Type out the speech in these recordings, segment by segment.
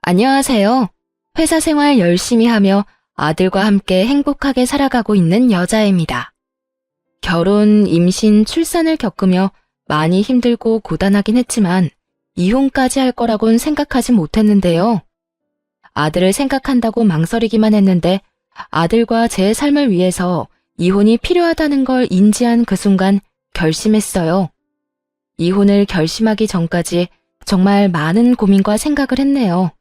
안녕하세요. 회사 생활 열심히 하며 아들과 함께 행복하게 살아가고 있는 여자입니다. 결혼, 임신, 출산을 겪으며 많이 힘들고 고단하긴 했지만 이혼까지 할 거라곤 생각하지 못했는데요. 아들을 생각한다고 망설이기만 했는데 아들과 제 삶을 위해서 이혼이 필요하다는 걸 인지한 그 순간 결심했어요. 이혼을 결심하기 전까지 정말 많은 고민과 생각을 했네요.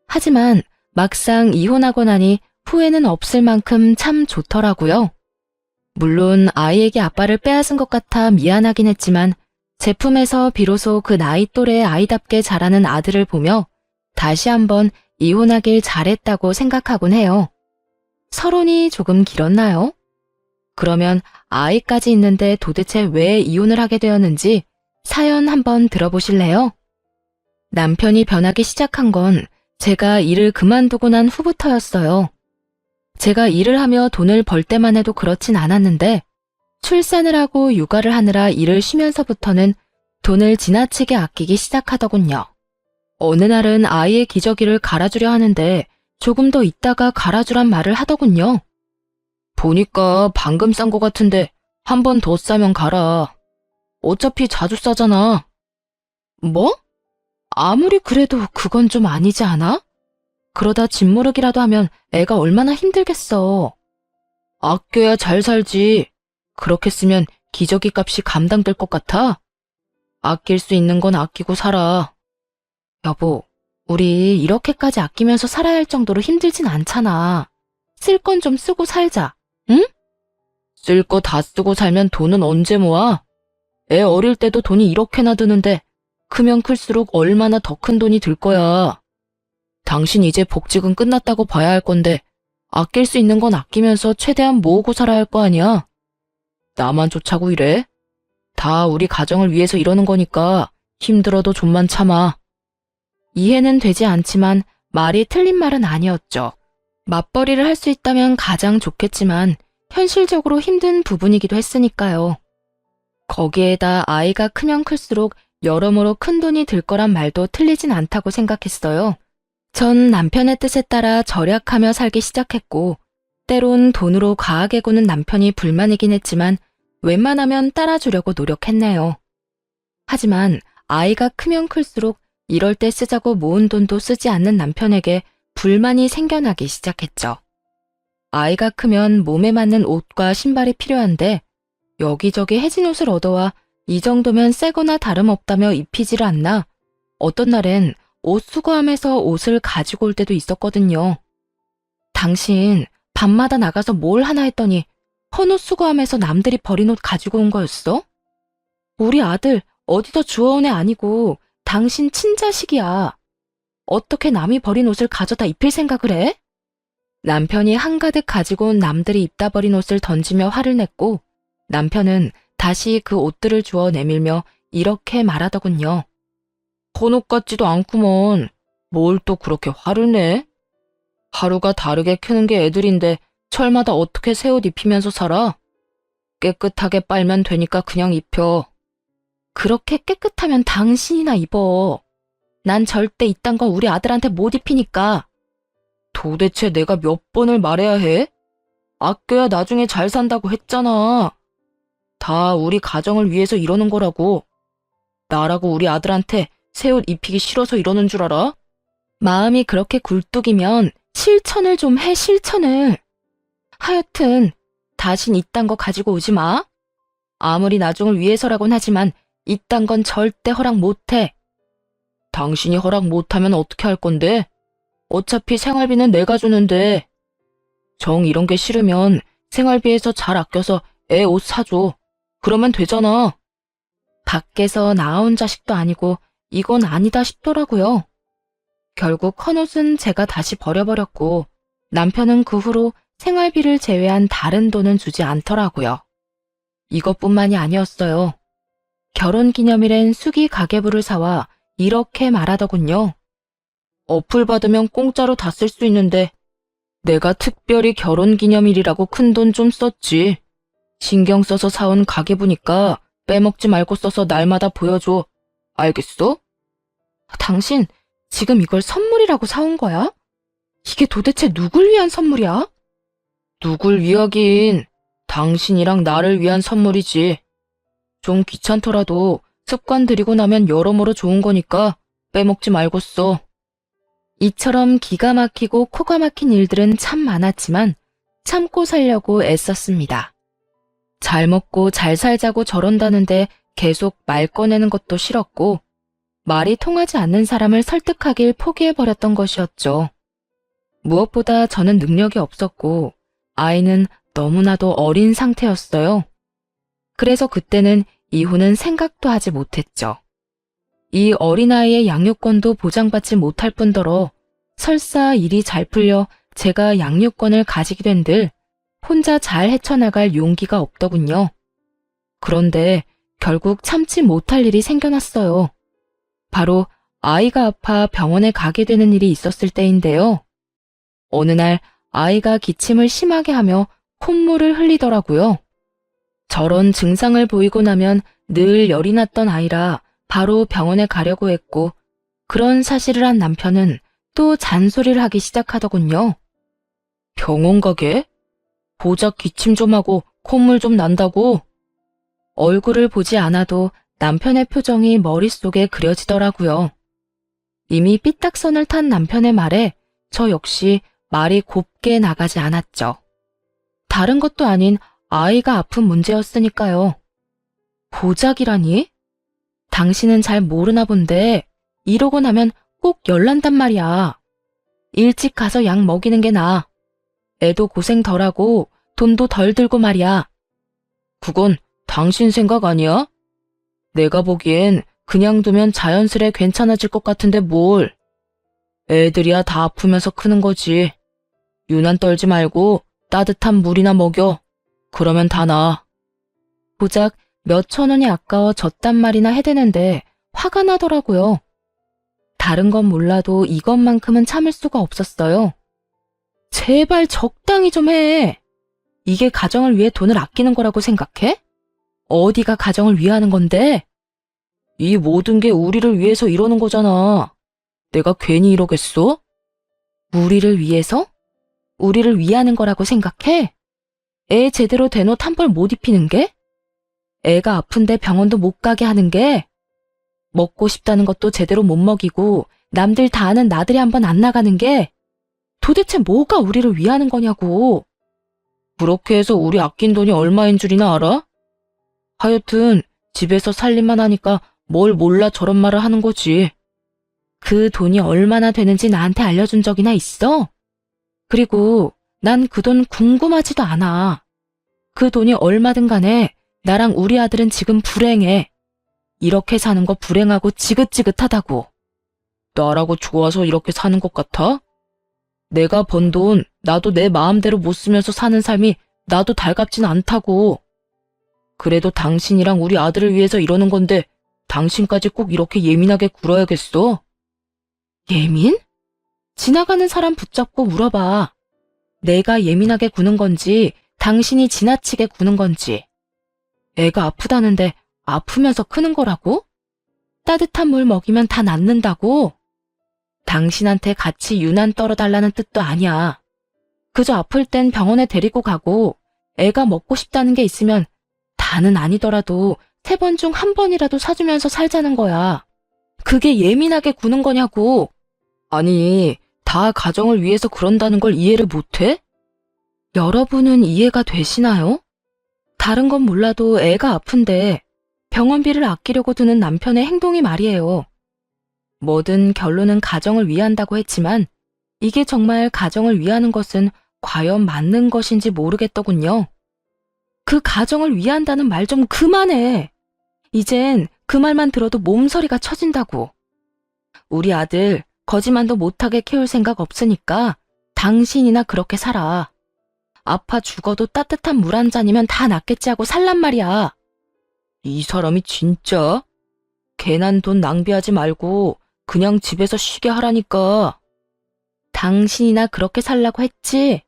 하지만 막상 이혼하고 나니 후회는 없을 만큼 참 좋더라고요. 물론 아이에게 아빠를 빼앗은 것 같아 미안하긴 했지만 제품에서 비로소 그 나이 또래의 아이답게 자라는 아들을 보며 다시 한번 이혼하길 잘했다고 생각하곤 해요. 서론이 조금 길었나요? 그러면 아이까지 있는데 도대체 왜 이혼을 하게 되었는지 사연 한번 들어보실래요? 남편이 변하기 시작한 건 제가 일을 그만두고 난 후부터였어요. 제가 일을 하며 돈을 벌 때만 해도 그렇진 않았는데 출산을 하고 육아를 하느라 일을 쉬면서부터는 돈을 지나치게 아끼기 시작하더군요. 어느 날은 아이의 기저귀를 갈아주려 하는데 조금 더 있다가 갈아주란 말을 하더군요. 보니까 방금 싼 거 같은데 한 번 더 싸면 갈아. 어차피 자주 싸잖아. 뭐? 아무리 그래도 그건 좀 아니지 않아? 그러다 짓무르기라도 하면 애가 얼마나 힘들겠어. 아껴야 잘 살지. 그렇게 쓰면 기저귀 값이 감당될 것 같아? 아낄 수 있는 건 아끼고 살아. 여보, 우리 이렇게까지 아끼면서 살아야 할 정도로 힘들진 않잖아. 쓸 건 좀 쓰고 살자, 응? 쓸 거 다 쓰고 살면 돈은 언제 모아? 애 어릴 때도 돈이 이렇게나 드는데 크면 클수록 얼마나 더 큰 돈이 들 거야. 당신 이제 복직은 끝났다고 봐야 할 건데 아낄 수 있는 건 아끼면서 최대한 모으고 살아야 할 거 아니야? 나만 좋자고 이래? 다 우리 가정을 위해서 이러는 거니까 힘들어도 좀만 참아. 이해는 되지 않지만 말이 틀린 말은 아니었죠. 맞벌이를 할 수 있다면 가장 좋겠지만 현실적으로 힘든 부분이기도 했으니까요. 거기에다 아이가 크면 클수록 여러모로 큰 돈이 들 거란 말도 틀리진 않다고 생각했어요. 전 남편의 뜻에 따라 절약하며 살기 시작했고 때론 돈으로 과하게 구는 남편이 불만이긴 했지만 웬만하면 따라주려고 노력했네요. 하지만 아이가 크면 클수록 이럴 때 쓰자고 모은 돈도 쓰지 않는 남편에게 불만이 생겨나기 시작했죠. 아이가 크면 몸에 맞는 옷과 신발이 필요한데 여기저기 해진 옷을 얻어와 이 정도면 새거나 다름없다며 입히지를 않나 어떤 날엔 옷 수거함에서 옷을 가지고 올 때도 있었거든요. 당신 밤마다 나가서 뭘 하나 했더니 헌옷 수거함에서 남들이 버린 옷 가지고 온 거였어? 우리 아들 어디서 주워온 애 아니고 당신 친자식이야. 어떻게 남이 버린 옷을 가져다 입힐 생각을 해? 남편이 한가득 가지고 온 남들이 입다 버린 옷을 던지며 화를 냈고 남편은 다시 그 옷들을 주워 내밀며 이렇게 말하더군요. 헌옷 같지도 않구먼. 뭘 또 그렇게 화를 내? 하루가 다르게 크는 게 애들인데 철마다 어떻게 새 옷 입히면서 살아? 깨끗하게 빨면 되니까 그냥 입혀. 그렇게 깨끗하면 당신이나 입어. 난 절대 이딴 건 우리 아들한테 못 입히니까. 도대체 내가 몇 번을 말해야 해? 아껴야 나중에 잘 산다고 했잖아. 다 우리 가정을 위해서 이러는 거라고. 나라고 우리 아들한테 새 옷 입히기 싫어서 이러는 줄 알아? 마음이 그렇게 굴뚝이면 실천을 좀 해, 실천을. 하여튼 다신 이딴 거 가지고 오지 마. 아무리 나중을 위해서라곤 하지만 이딴 건 절대 허락 못해. 당신이 허락 못하면 어떻게 할 건데? 어차피 생활비는 내가 주는데. 정 이런 게 싫으면 생활비에서 잘 아껴서 애 옷 사줘. 그러면 되잖아. 밖에서 낳아온 자식도 아니고 이건 아니다 싶더라고요. 결국 헌옷은 제가 다시 버려버렸고 남편은 그 후로 생활비를 제외한 다른 돈은 주지 않더라고요. 이것뿐만이 아니었어요. 결혼기념일엔 수기 가계부를 사와 이렇게 말하더군요. 어플 받으면 공짜로 다 쓸 수 있는데 내가 특별히 결혼기념일이라고 큰 돈 좀 썼지. 신경 써서 사온 가계부니까 빼먹지 말고 써서 날마다 보여줘. 알겠어? 당신 지금 이걸 선물이라고 사온 거야? 이게 도대체 누굴 위한 선물이야? 누굴 위하긴. 당신이랑 나를 위한 선물이지. 좀 귀찮더라도 습관 들이고 나면 여러모로 좋은 거니까 빼먹지 말고 써. 이처럼 기가 막히고 코가 막힌 일들은 참 많았지만 참고 살려고 애썼습니다. 잘 먹고 잘 살자고 저런다는데 계속 말 꺼내는 것도 싫었고 말이 통하지 않는 사람을 설득하길 포기해버렸던 것이었죠. 무엇보다 저는 능력이 없었고 아이는 너무나도 어린 상태였어요. 그래서 그때는 이혼은 생각도 하지 못했죠. 이 어린아이의 양육권도 보장받지 못할 뿐더러 설사 일이 잘 풀려 제가 양육권을 가지게 된들 혼자 잘 헤쳐나갈 용기가 없더군요. 그런데 결국 참지 못할 일이 생겨났어요. 바로 아이가 아파 병원에 가게 되는 일이 있었을 때인데요. 어느 날 아이가 기침을 심하게 하며 콧물을 흘리더라고요. 저런 증상을 보이고 나면 늘 열이 났던 아이라 바로 병원에 가려고 했고 그런 사실을 한 남편은 또 잔소리를 하기 시작하더군요. 병원 가게? 고작 기침 좀 하고 콧물 좀 난다고? 얼굴을 보지 않아도 남편의 표정이 머릿속에 그려지더라고요. 이미 삐딱선을 탄 남편의 말에 저 역시 말이 곱게 나가지 않았죠. 다른 것도 아닌 아이가 아픈 문제였으니까요. 고작이라니? 당신은 잘 모르나 본데 이러고 나면 꼭 열난단 말이야. 일찍 가서 약 먹이는 게 나아. 애도 고생 덜하고 돈도 덜 들고 말이야. 그건 당신 생각 아니야? 내가 보기엔 그냥 두면 자연스레 괜찮아질 것 같은데 뭘. 애들이야 다 아프면서 크는 거지. 유난 떨지 말고 따뜻한 물이나 먹여. 그러면 다 나아. 고작 몇천 원이 아까워 졌단 말이나 해대는데 화가 나더라고요. 다른 건 몰라도 이것만큼은 참을 수가 없었어요. 제발 적당히 좀 해. 이게 가정을 위해 돈을 아끼는 거라고 생각해? 어디가 가정을 위하는 건데? 이 모든 게 우리를 위해서 이러는 거잖아. 내가 괜히 이러겠어? 우리를 위해서? 우리를 위하는 거라고 생각해? 애 제대로 된 옷 한 벌 못 입히는 게? 애가 아픈데 병원도 못 가게 하는 게? 먹고 싶다는 것도 제대로 못 먹이고 남들 다 아는 나들이 한번 안 나가는 게? 도대체 뭐가 우리를 위하는 거냐고. 그렇게 해서 우리 아낀 돈이 얼마인 줄이나 알아? 하여튼 집에서 살림만 하니까 뭘 몰라 저런 말을 하는 거지. 그 돈이 얼마나 되는지 나한테 알려준 적이나 있어? 그리고 난 그 돈 궁금하지도 않아. 그 돈이 얼마든 간에 나랑 우리 아들은 지금 불행해. 이렇게 사는 거 불행하고 지긋지긋하다고. 나라고 좋아서 이렇게 사는 것 같아? 내가 번 돈 나도 내 마음대로 못 쓰면서 사는 삶이 나도 달갑진 않다고. 그래도 당신이랑 우리 아들을 위해서 이러는 건데 당신까지 꼭 이렇게 예민하게 굴어야겠어? 예민? 지나가는 사람 붙잡고 물어봐. 내가 예민하게 구는 건지 당신이 지나치게 구는 건지. 애가 아프다는데 아프면서 크는 거라고? 따뜻한 물 먹이면 다 낫는다고? 당신한테 같이 유난 떨어달라는 뜻도 아니야. 그저 아플 땐 병원에 데리고 가고 애가 먹고 싶다는 게 있으면 다는 아니더라도 3번 중 1번이라도 사주면서 살자는 거야. 그게 예민하게 구는 거냐고. 아니, 다 가정을 위해서 그런다는 걸 이해를 못해? 여러분은 이해가 되시나요? 다른 건 몰라도 애가 아픈데 병원비를 아끼려고 드는 남편의 행동이 말이에요. 뭐든 결론은 가정을 위한다고 했지만 이게 정말 가정을 위하는 것은 과연 맞는 것인지 모르겠더군요. 그 가정을 위한다는 말 좀 그만해. 이젠 그 말만 들어도 몸서리가 쳐진다고. 우리 아들 거지만도 못하게 키울 생각 없으니까 당신이나 그렇게 살아. 아파 죽어도 따뜻한 물 한 잔이면 다 낫겠지 하고 살란 말이야. 이 사람이 진짜? 괜한 돈 낭비하지 말고 그냥 집에서 쉬게 하라니까. 당신이나 그렇게 살라고 했지?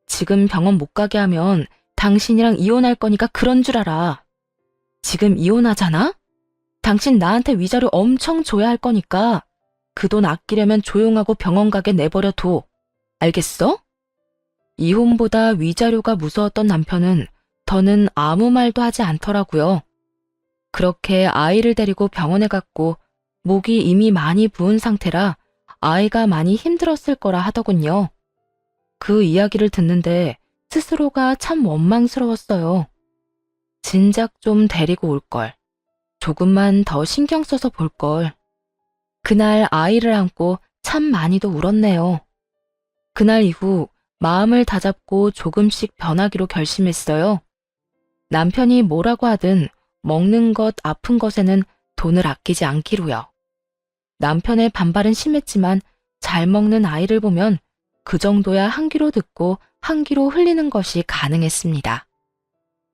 지금 병원 못 가게 하면 당신이랑 이혼할 거니까 그런 줄 알아. 지금 이혼하잖아? 당신 나한테 위자료 엄청 줘야 할 거니까 그 돈 아끼려면 조용하고 병원 가게 내버려둬. 알겠어? 이혼보다 위자료가 무서웠던 남편은 더는 아무 말도 하지 않더라고요. 그렇게 아이를 데리고 병원에 갔고 목이 이미 많이 부은 상태라 아이가 많이 힘들었을 거라 하더군요. 그 이야기를 듣는데 스스로가 참 원망스러웠어요. 진작 좀 데리고 올 걸. 조금만 더 신경 써서 볼 걸. 그날 아이를 안고 참 많이도 울었네요. 그날 이후 마음을 다잡고 조금씩 변하기로 결심했어요. 남편이 뭐라고 하든 먹는 것, 아픈 것에는 돈을 아끼지 않기로요. 남편의 반발은 심했지만 잘 먹는 아이를 보면 그 정도야 한 귀로 듣고 한 귀로 흘리는 것이 가능했습니다.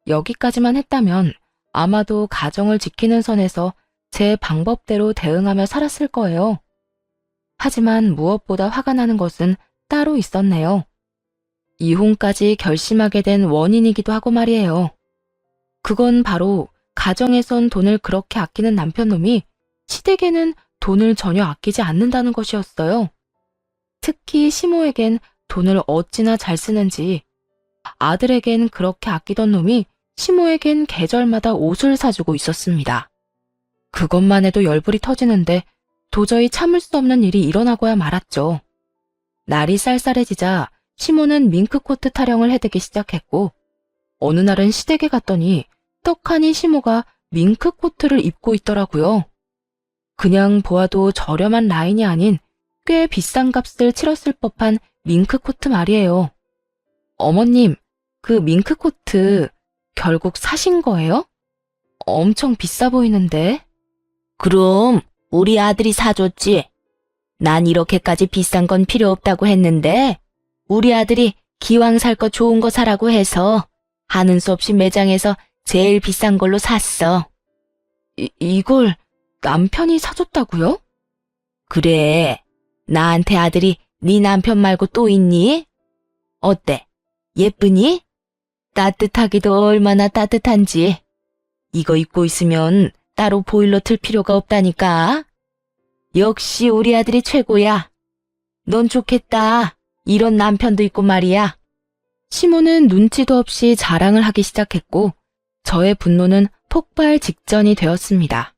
여기까지만 했다면 아마도 가정을 지키는 선에서 제 방법대로 대응하며 살았을 거예요. 하지만 무엇보다 화가 나는 것은 따로 있었네요. 이혼까지 결심하게 된 원인이기도 하고 말이에요. 그건 바로 가정에선 돈을 그렇게 아끼는 남편놈이 시댁에는 돈을 전혀 아끼지 않는다는 것이었어요. 특히 시모에겐 돈을 어찌나 잘 쓰는지 아들에겐 그렇게 아끼던 놈이 시모에겐 계절마다 옷을 사주고 있었습니다. 그것만 해도 열불이 터지는데 도저히 참을 수 없는 일이 일어나고야 말았죠. 날이 쌀쌀해지자 시모는 밍크코트 타령을 해대기 시작했고 어느 날은 시댁에 갔더니 떡하니 시모가 밍크코트를 입고 있더라고요. 그냥 보아도 저렴한 라인이 아닌 꽤 비싼 값을 치렀을 법한 밍크코트 말이에요. 어머님, 그 밍크코트 결국 사신 거예요? 엄청 비싸 보이는데. 그럼 우리 아들이 사줬지. 난 이렇게까지 비싼 건 필요 없다고 했는데 우리 아들이 기왕 살 거 좋은 거 사라고 해서 하는 수 없이 매장에서 제일 비싼 걸로 샀어. 이걸 남편이 사줬다고요? 그래. 나한테 아들이 네 남편 말고 또 있니? 어때? 예쁘니? 따뜻하기도 얼마나 따뜻한지. 이거 입고 있으면 따로 보일러 틀 필요가 없다니까. 역시 우리 아들이 최고야. 넌 좋겠다. 이런 남편도 있고 말이야. 시모는 눈치도 없이 자랑을 하기 시작했고 저의 분노는 폭발 직전이 되었습니다.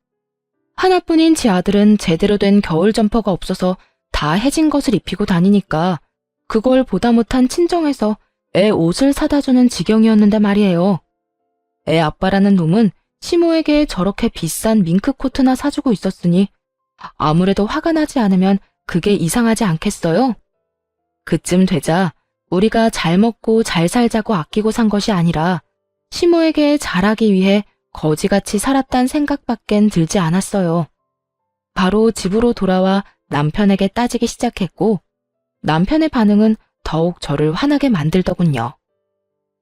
하나뿐인 제 아들은 제대로 된 겨울 점퍼가 없어서 다 해진 것을 입히고 다니니까 그걸 보다 못한 친정에서 애 옷을 사다 주는 지경이었는데 말이에요. 애 아빠라는 놈은 시모에게 저렇게 비싼 밍크코트나 사주고 있었으니 아무래도 화가 나지 않으면 그게 이상하지 않겠어요? 그쯤 되자 우리가 잘 먹고 잘 살자고 아끼고 산 것이 아니라 시모에게 잘하기 위해 거지같이 살았단 생각밖엔 들지 않았어요. 바로 집으로 돌아와 남편에게 따지기 시작했고 남편의 반응은 더욱 저를 화나게 만들더군요.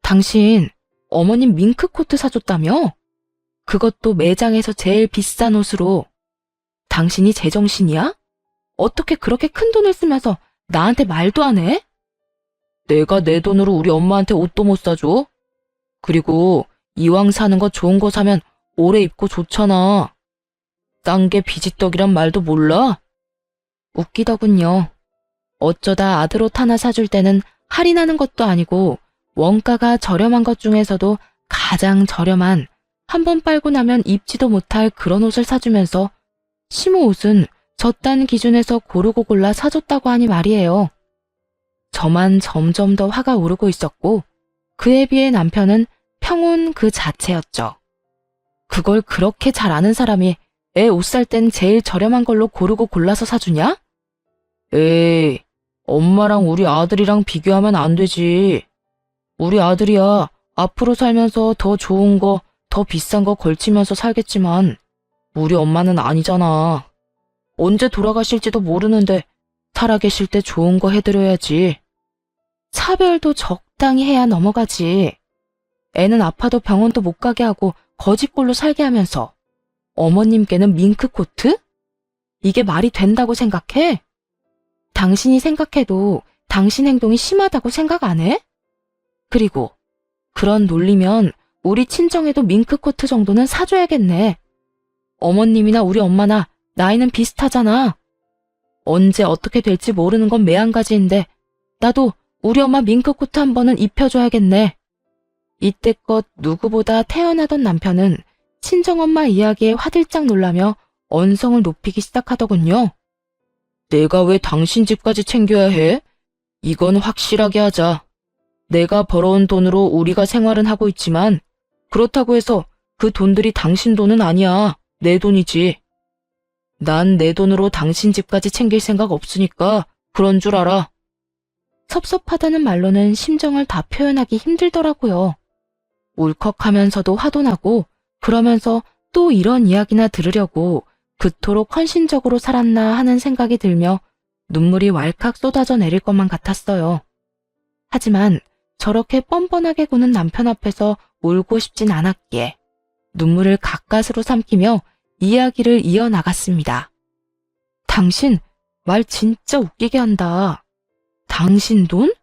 당신 어머님 밍크코트 사줬다며? 그것도 매장에서 제일 비싼 옷으로. 당신이 제정신이야? 어떻게 그렇게 큰 돈을 쓰면서 나한테 말도 안 해? 내가 내 돈으로 우리 엄마한테 옷도 못 사줘? 그리고 이왕 사는 거 좋은 거 사면 오래 입고 좋잖아. 싼 게 비지떡이란 말도 몰라? 웃기더군요. 어쩌다 아들 옷 하나 사줄 때는 할인하는 것도 아니고 원가가 저렴한 것 중에서도 가장 저렴한 한 번 빨고 나면 입지도 못할 그런 옷을 사주면서 시모 옷은 저딴 기준에서 고르고 골라 사줬다고 하니 말이에요. 저만 점점 더 화가 오르고 있었고 그에 비해 남편은 평온 그 자체였죠. 그걸 그렇게 잘 아는 사람이 애 옷 살 땐 제일 저렴한 걸로 고르고 골라서 사주냐? 에이, 엄마랑 우리 아들이랑 비교하면 안 되지. 우리 아들이야 앞으로 살면서 더 좋은 거, 더 비싼 거 걸치면서 살겠지만 우리 엄마는 아니잖아. 언제 돌아가실지도 모르는데 살아계실 때 좋은 거 해드려야지. 차별도 적당히 해야 넘어가지. 애는 아파도 병원도 못 가게 하고 거지꼴로 살게 하면서 어머님께는 밍크코트? 이게 말이 된다고 생각해? 당신이 생각해도 당신 행동이 심하다고 생각 안 해? 그리고 그런 논리면 우리 친정에도 밍크코트 정도는 사줘야겠네. 어머님이나 우리 엄마나 나이는 비슷하잖아. 언제 어떻게 될지 모르는 건 매한가지인데 나도 우리 엄마 밍크코트 한 번은 입혀줘야겠네. 이때껏 누구보다 태어나던 남편은 친정엄마 이야기에 화들짝 놀라며 언성을 높이기 시작하더군요. 내가 왜 당신 집까지 챙겨야 해? 이건 확실하게 하자. 내가 벌어온 돈으로 우리가 생활은 하고 있지만 그렇다고 해서 그 돈들이 당신 돈은 아니야. 내 돈이지. 난 내 돈으로 당신 집까지 챙길 생각 없으니까 그런 줄 알아. 섭섭하다는 말로는 심정을 다 표현하기 힘들더라고요. 울컥하면서도 화도 나고 그러면서 또 이런 이야기나 들으려고 그토록 헌신적으로 살았나 하는 생각이 들며 눈물이 왈칵 쏟아져 내릴 것만 같았어요. 하지만 저렇게 뻔뻔하게 구는 남편 앞에서 울고 싶진 않았기에 눈물을 가까스로 삼키며 이야기를 이어나갔습니다. 당신 말 진짜 웃기게 한다. 당신 돈?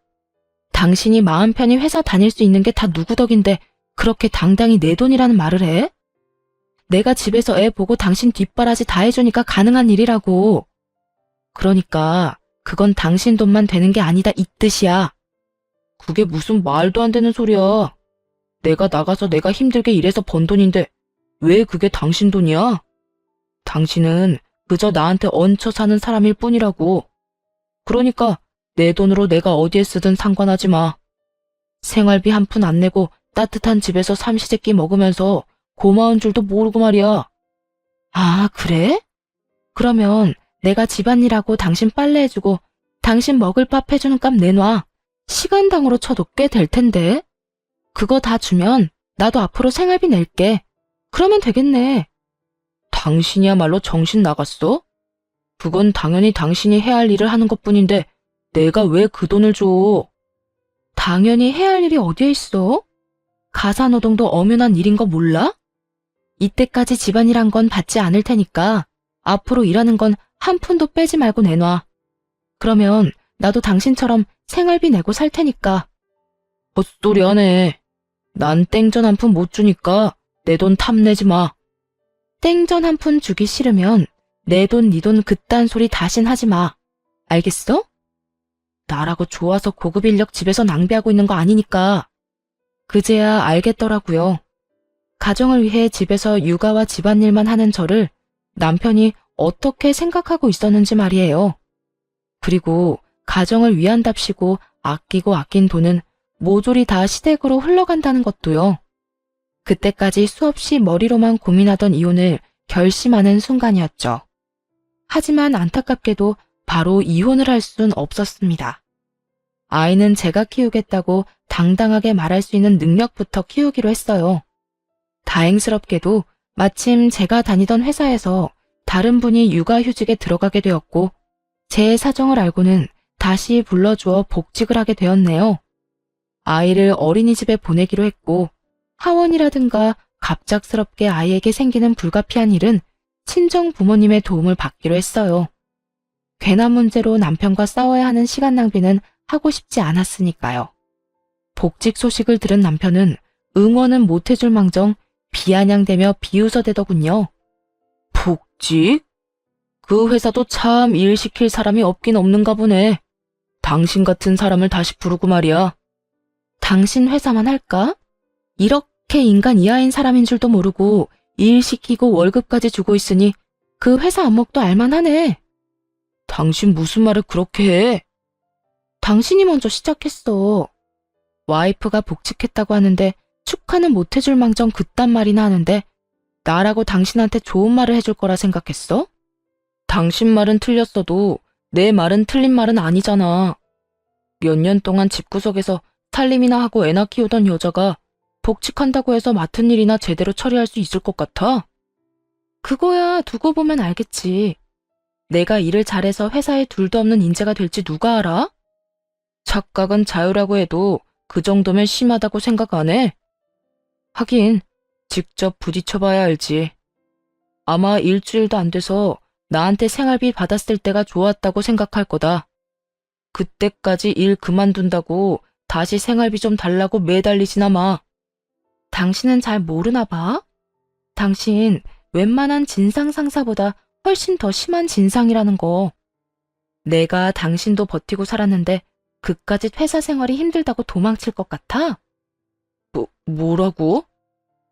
당신이 마음 편히 회사 다닐 수 있는 게 다 누구 덕인데 그렇게 당당히 내 돈이라는 말을 해? 내가 집에서 애 보고 당신 뒷바라지 다 해주니까 가능한 일이라고. 그러니까 그건 당신 돈만 되는 게 아니다 이 뜻이야. 그게 무슨 말도 안 되는 소리야. 내가 나가서 내가 힘들게 일해서 번 돈인데 왜 그게 당신 돈이야? 당신은 그저 나한테 얹혀 사는 사람일 뿐이라고. 그러니까 내 돈으로 내가 어디에 쓰든 상관하지 마. 생활비 한 푼 안 내고 따뜻한 집에서 삼시세끼 먹으면서 고마운 줄도 모르고 말이야. 아, 그래? 그러면 내가 집안일하고 당신 빨래해주고 당신 먹을 밥 해주는 값 내놔. 시간당으로 쳐도 꽤 될 텐데. 그거 다 주면 나도 앞으로 생활비 낼게. 그러면 되겠네. 당신이야말로 정신 나갔어? 그건 당연히 당신이 해야 할 일을 하는 것뿐인데 내가 왜 그 돈을 줘? 당연히 해야 할 일이 어디에 있어? 가사노동도 엄연한 일인 거 몰라? 이때까지 집안일한 건 받지 않을 테니까 앞으로 일하는 건 한 푼도 빼지 말고 내놔. 그러면 나도 당신처럼 생활비 내고 살 테니까. 헛소리 하네. 난 땡전 한 푼 못 주니까 내 돈 탐내지 마. 땡전 한 푼 주기 싫으면 내 돈, 네 돈 그딴 소리 다신 하지 마. 알겠어? 나라고 좋아서 고급 인력 집에서 낭비하고 있는 거 아니니까. 그제야 알겠더라고요. 가정을 위해 집에서 육아와 집안일만 하는 저를 남편이 어떻게 생각하고 있었는지 말이에요. 그리고 가정을 위한답시고 아끼고 아낀 돈은 모조리 다 시댁으로 흘러간다는 것도요. 그때까지 수없이 머리로만 고민하던 이혼을 결심하는 순간이었죠. 하지만 안타깝게도 바로 이혼을 할 순 없었습니다. 아이는 제가 키우겠다고 당당하게 말할 수 있는 능력부터 키우기로 했어요. 다행스럽게도 마침 제가 다니던 회사에서 다른 분이 육아휴직에 들어가게 되었고 제 사정을 알고는 다시 불러주어 복직을 하게 되었네요. 아이를 어린이집에 보내기로 했고 하원이라든가 갑작스럽게 아이에게 생기는 불가피한 일은 친정 부모님의 도움을 받기로 했어요. 괜한 문제로 남편과 싸워야 하는 시간 낭비는 하고 싶지 않았으니까요. 복직 소식을 들은 남편은 응원은 못해줄 망정 비아냥대며 비웃어대더군요. 복직? 그 회사도 참 일 시킬 사람이 없긴 없는가 보네. 당신 같은 사람을 다시 부르고 말이야. 당신 회사만 할까? 이렇게 인간 이하인 사람인 줄도 모르고 일 시키고 월급까지 주고 있으니 그 회사 안목도 알만하네. 당신 무슨 말을 그렇게 해? 당신이 먼저 시작했어. 와이프가 복직했다고 하는데 축하는 못해줄 망정 그딴 말이나 하는데 나라고 당신한테 좋은 말을 해줄 거라 생각했어? 당신 말은 틀렸어도 내 말은 틀린 말은 아니잖아. 몇 년 동안 집구석에서 살림이나 하고 애나 키우던 여자가 복직한다고 해서 맡은 일이나 제대로 처리할 수 있을 것 같아? 그거야 두고 보면 알겠지. 내가 일을 잘해서 회사에 둘도 없는 인재가 될지 누가 알아? 착각은 자유라고 해도 그 정도면 심하다고 생각 안 해? 하긴 직접 부딪혀봐야 알지. 아마 일주일도 안 돼서 나한테 생활비 받았을 때가 좋았다고 생각할 거다. 그때까지 일 그만둔다고 다시 생활비 좀 달라고 매달리지나 마. 당신은 잘 모르나 봐. 당신 웬만한 진상 상사보다 훨씬 더 심한 진상이라는 거. 내가 당신도 버티고 살았는데 그까짓 회사 생활이 힘들다고 도망칠 것 같아? 뭐라고?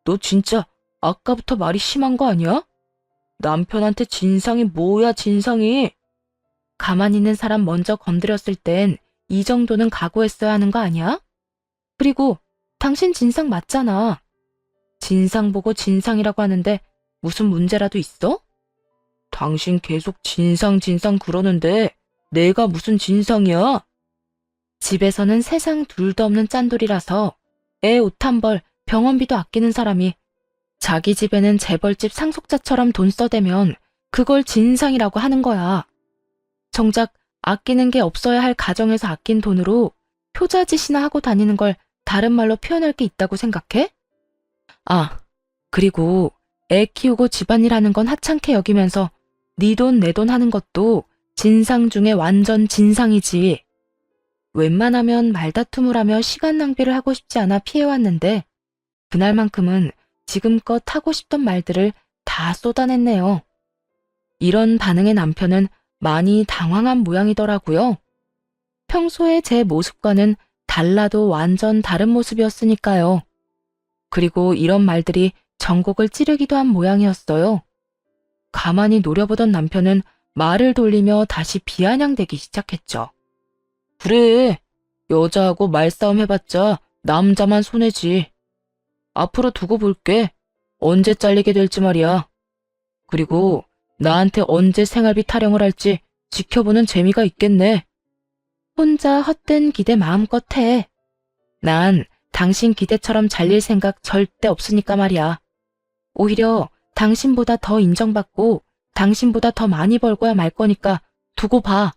너 진짜 아까부터 말이 심한 거 아니야? 남편한테 진상이 뭐야, 진상이? 가만히 있는 사람 먼저 건드렸을 땐 이 정도는 각오했어야 하는 거 아니야? 그리고 당신 진상 맞잖아. 진상 보고 진상이라고 하는데 무슨 문제라도 있어? 당신 계속 진상 그러는데 내가 무슨 진상이야? 집에서는 세상 둘도 없는 짠돌이라서 애 옷 한 벌, 병원비도 아끼는 사람이 자기 집에는 재벌집 상속자처럼 돈 써대면 그걸 진상이라고 하는 거야. 정작 아끼는 게 없어야 할 가정에서 아낀 돈으로 효자짓이나 하고 다니는 걸 다른 말로 표현할 게 있다고 생각해? 아, 그리고 애 키우고 집안일 하는 건 하찮게 여기면서 네 돈 내 돈 하는 것도 진상 중에 완전 진상이지. 웬만하면 말다툼을 하며 시간 낭비를 하고 싶지 않아 피해왔는데 그날만큼은 지금껏 하고 싶던 말들을 다 쏟아냈네요. 이런 반응의 남편은 많이 당황한 모양이더라고요. 평소에 제 모습과는 달라도 완전 다른 모습이었으니까요. 그리고 이런 말들이 전곡을 찌르기도 한 모양이었어요. 가만히 노려보던 남편은 말을 돌리며 다시 비아냥대기 시작했죠. 그래, 여자하고 말싸움 해봤자 남자만 손해지. 앞으로 두고 볼게. 언제 잘리게 될지 말이야. 그리고 나한테 언제 생활비 타령을 할지 지켜보는 재미가 있겠네. 혼자 헛된 기대 마음껏 해. 난 당신 기대처럼 잘릴 생각 절대 없으니까 말이야. 오히려 당신보다 더 인정받고 당신보다 더 많이 벌고야 말 거니까 두고 봐.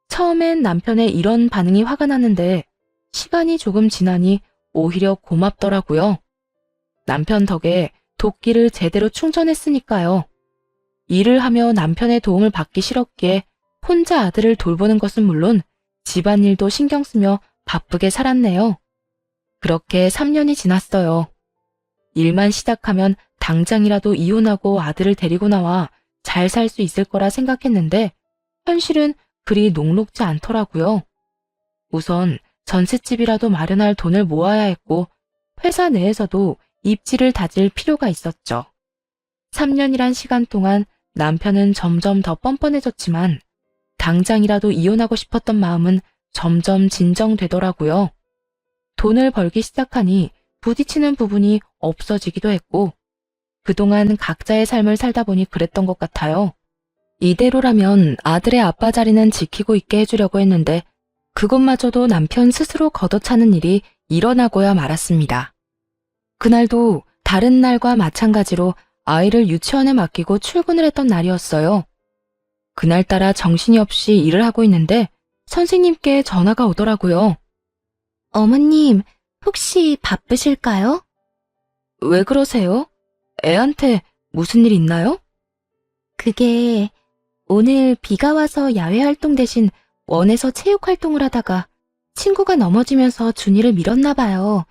처음엔 남편의 이런 반응이 화가 났는데 시간이 조금 지나니 오히려 고맙더라고요. 남편 덕에 도끼를 제대로 충전했으니까요. 일을 하며 남편의 도움을 받기 싫었기에 혼자 아들을 돌보는 것은 물론 집안일도 신경 쓰며 바쁘게 살았네요. 그렇게 3년이 지났어요. 일만 시작하면 당장이라도 이혼하고 아들을 데리고 나와 잘 살 수 있을 거라 생각했는데 현실은 그리 녹록지 않더라고요. 우선 전셋집이라도 마련할 돈을 모아야 했고 회사 내에서도 입지를 다질 필요가 있었죠. 3년이란 시간 동안 남편은 점점 더 뻔뻔해졌지만 당장이라도 이혼하고 싶었던 마음은 점점 진정되더라고요. 돈을 벌기 시작하니 부딪히는 부분이 없어지기도 했고 그동안 각자의 삶을 살다 보니 그랬던 것 같아요. 이대로라면 아들의 아빠 자리는 지키고 있게 해주려고 했는데 그것마저도 남편 스스로 걷어차는 일이 일어나고야 말았습니다. 그날도 다른 날과 마찬가지로 아이를 유치원에 맡기고 출근을 했던 날이었어요. 그날따라 정신이 없이 일을 하고 있는데 선생님께 전화가 오더라고요. 어머님, 혹시 바쁘실까요? 왜 그러세요? 애한테 무슨 일 있나요? 그게 오늘 비가 와서 야외 활동 대신 원에서 체육 활동을 하다가 친구가 넘어지면서 준이를 밀었나 봐요.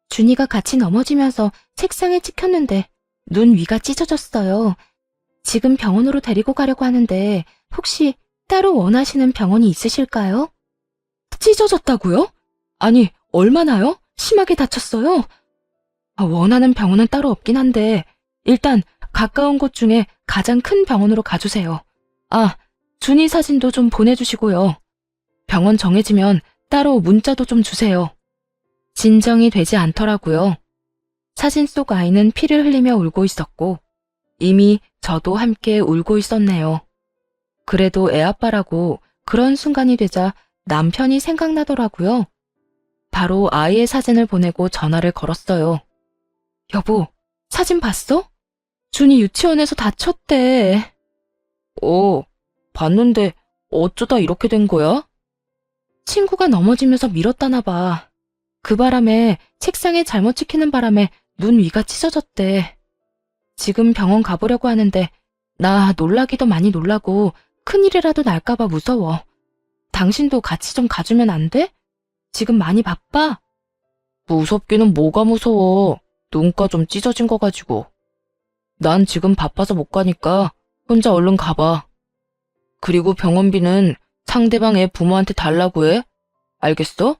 준이가 같이 넘어지면서 책상에 찍혔는데 눈 위가 찢어졌어요. 지금 병원으로 데리고 가려고 하는데 혹시 따로 원하시는 병원이 있으실까요? 찢어졌다고요? 아니, 얼마나요? 심하게 다쳤어요? 원하는 병원은 따로 없긴 한데 일단 가까운 곳 중에 가장 큰 병원으로 가주세요. 준이 사진도 좀 보내주시고요. 병원 정해지면 따로 문자도 좀 주세요. 진정이 되지 않더라고요. 사진 속 아이는 피를 흘리며 울고 있었고 이미 저도 함께 울고 있었네요. 그래도 애아빠라고 그런 순간이 되자 남편이 생각나더라고요. 바로 아이의 사진을 보내고 전화를 걸었어요. 여보, 사진 봤어? 준이 유치원에서 다쳤대. 봤는데 어쩌다 이렇게 된 거야? 친구가 넘어지면서 밀었다나 봐. 그 바람에 책상에 잘못 찍히는 바람에 눈 위가 찢어졌대. 지금 병원 가보려고 하는데 나 놀라기도 많이 놀라고 큰일이라도 날까봐 무서워. 당신도 같이 좀 가주면 안 돼? 지금 많이 바빠? 무섭기는 뭐가 무서워. 눈가 좀 찢어진 거 가지고. 난 지금 바빠서 못 가니까 혼자 얼른 가봐. 그리고 병원비는 상대방 애 부모한테 달라고 해. 알겠어?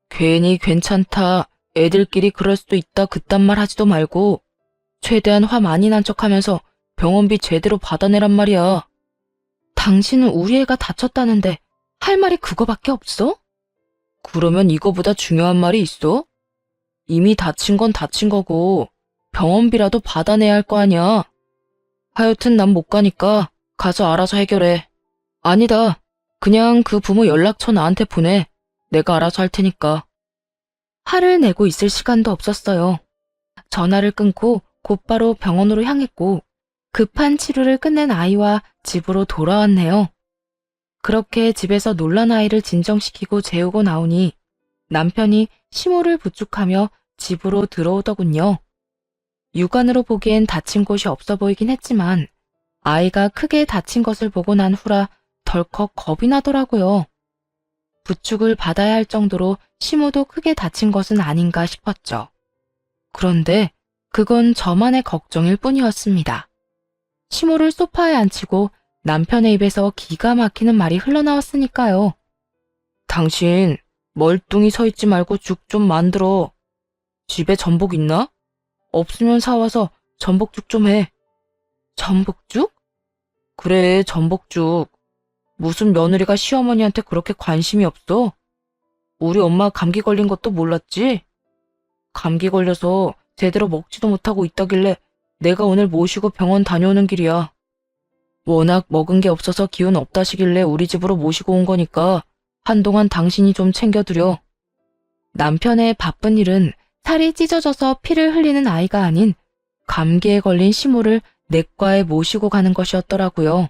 괜히 괜찮다, 애들끼리 그럴 수도 있다 그딴 말 하지도 말고 최대한 화 많이 난 척하면서 병원비 제대로 받아내란 말이야. 당신은 우리 애가 다쳤다는데 할 말이 그거밖에 없어? 그러면 이거보다 중요한 말이 있어? 이미 다친 건 다친 거고 병원비라도 받아내야 할 거 아니야. 하여튼 난 못 가니까 가서 알아서 해결해. 아니다. 그냥 그 부모 연락처 나한테 보내. 내가 알아서 할 테니까. 화를 내고 있을 시간도 없었어요. 전화를 끊고 곧바로 병원으로 향했고 급한 치료를 끝낸 아이와 집으로 돌아왔네요. 그렇게 집에서 놀란 아이를 진정시키고 재우고 나오니 남편이 시모를 부축하며 집으로 들어오더군요. 육안으로 보기엔 다친 곳이 없어 보이긴 했지만 아이가 크게 다친 것을 보고 난 후라 덜컥 겁이 나더라고요. 부축을 받아야 할 정도로 시모도 크게 다친 것은 아닌가 싶었죠. 그런데 그건 저만의 걱정일 뿐이었습니다. 시모를 소파에 앉히고 남편의 입에서 기가 막히는 말이 흘러나왔으니까요. 당신 멀뚱히 서 있지 말고 죽 좀 만들어. 집에 전복 있나? 없으면 사와서 전복죽 좀 해. 전복죽? 그래, 전복죽. 무슨 며느리가 시어머니한테 그렇게 관심이 없어? 우리 엄마 감기 걸린 것도 몰랐지? 감기 걸려서 제대로 먹지도 못하고 있다길래 내가 오늘 모시고 병원 다녀오는 길이야. 워낙 먹은 게 없어서 기운 없다시길래 우리 집으로 모시고 온 거니까 한동안 당신이 좀 챙겨드려. 남편의 바쁜 일은 살이 찢어져서 피를 흘리는 아이가 아닌 감기에 걸린 시모를 내과에 모시고 가는 것이었더라고요.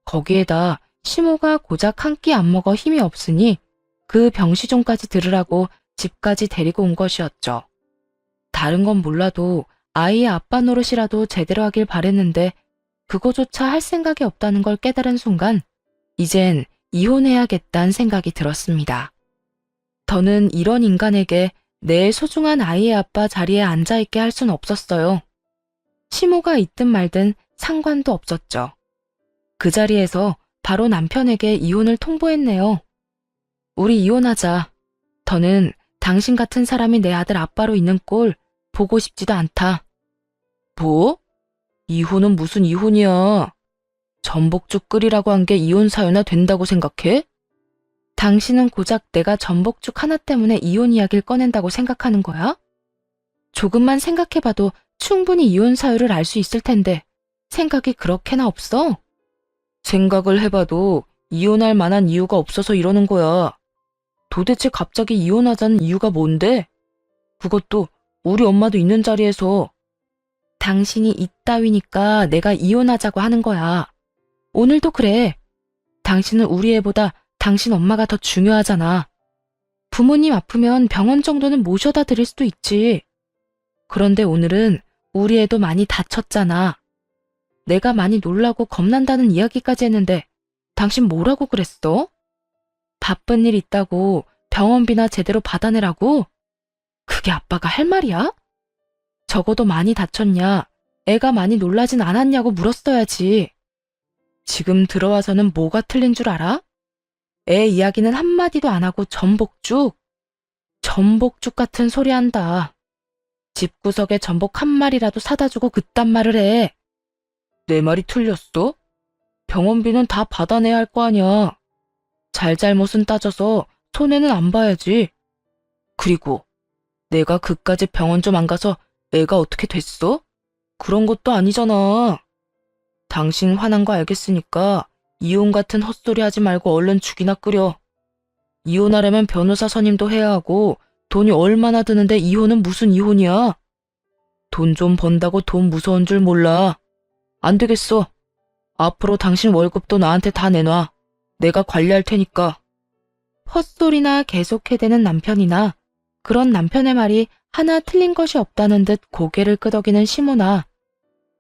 거기에다 시모가 고작 한 끼 안 먹어 힘이 없으니 그 병시종까지 들으라고 집까지 데리고 온 것이었죠. 다른 건 몰라도 아이의 아빠 노릇이라도 제대로 하길 바랬는데 그거조차 할 생각이 없다는 걸 깨달은 순간 이젠 이혼해야겠다는 생각이 들었습니다. 더는 이런 인간에게 내 소중한 아이의 아빠 자리에 앉아있게 할 순 없었어요. 시모가 있든 말든 상관도 없었죠. 그 자리에서 바로 남편에게 이혼을 통보했네요. 우리 이혼하자. 더는 당신 같은 사람이 내 아들 아빠로 있는 꼴 보고 싶지도 않다. 뭐? 이혼은 무슨 이혼이야. 전복죽 끓이라고 한 게 이혼 사유나 된다고 생각해? 당신은 고작 내가 전복죽 하나 때문에 이혼 이야기를 꺼낸다고 생각하는 거야? 조금만 생각해봐도 충분히 이혼 사유를 알 수 있을 텐데 생각이 그렇게나 없어? 생각을 해봐도 이혼할 만한 이유가 없어서 이러는 거야. 도대체 갑자기 이혼하자는 이유가 뭔데? 그것도 우리 엄마도 있는 자리에서. 당신이 이따위니까 내가 이혼하자고 하는 거야. 오늘도 그래. 당신은 우리 애보다 당신 엄마가 더 중요하잖아. 부모님 아프면 병원 정도는 모셔다 드릴 수도 있지. 그런데 오늘은 우리 애도 많이 다쳤잖아. 내가 많이 놀라고 겁난다는 이야기까지 했는데 당신 뭐라고 그랬어? 바쁜 일 있다고 병원비나 제대로 받아내라고? 그게 아빠가 할 말이야? 적어도 많이 다쳤냐? 애가 많이 놀라진 않았냐고 물었어야지. 지금 들어와서는 뭐가 틀린 줄 알아? 애 이야기는 한마디도 안 하고 전복죽? 전복죽 같은 소리 한다. 집구석에 전복 한 마리라도 사다 주고 그딴 말을 해. 내 말이 틀렸어? 병원비는 다 받아내야 할 거 아니야. 잘잘못은 따져서 손해는 안 봐야지. 그리고 내가 그까지 병원 좀 안 가서 애가 어떻게 됐어? 그런 것도 아니잖아. 당신 화난 거 알겠으니까 이혼 같은 헛소리 하지 말고 얼른 죽이나 끓여. 이혼하려면 변호사 선임도 해야 하고 돈이 얼마나 드는데 이혼은 무슨 이혼이야? 돈 좀 번다고 돈 무서운 줄 몰라. 안 되겠어. 앞으로 당신 월급도 나한테 다 내놔. 내가 관리할 테니까. 헛소리나 계속 해대는 남편이나 그런 남편의 말이 하나 틀린 것이 없다는 듯 고개를 끄덕이는 시모나